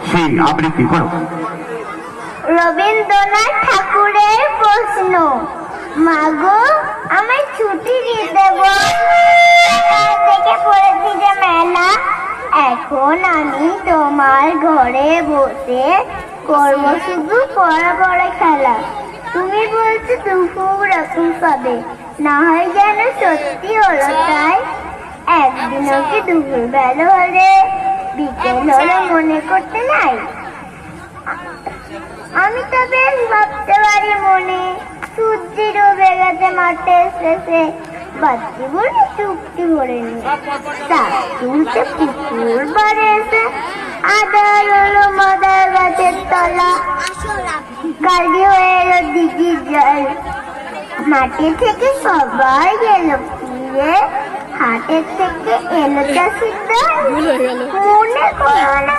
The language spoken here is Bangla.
সেই আবৃত্তি করো। রবীন্দ্রনাথ ঠাকুরের প্রশ্ন। মাগো, আমায় ছুটি দিয়ে দেব, সকাল থেকে পড়েছি যে মেলা। এখন আমি তোমার ঘরে বসে করবো শুধু পড়া পড়া খেলা। তুমি বলছো দুপুর এখন পাবে, না হয় যেন সত্যি হলো তাই। একদিনও কি দুপুর বেলা হলে বিকেল হলে মনে করতে নাই? আমি তো বেশ ভাবতে পারি মনে, সূর্যি ডুবে গেছে মাঠের শেষে, বাচ্চি বলে চুক্তি করে নি। তা তুলতে পুকুর পাড়ে এসে আদার হলো মাদার গাছের তলা, কালি হয়ে এলো দিঘির জল। মাটি থেকে সবাই গেল ফিরে, হাটের থেকে এলো চাষির দল। মনে করো না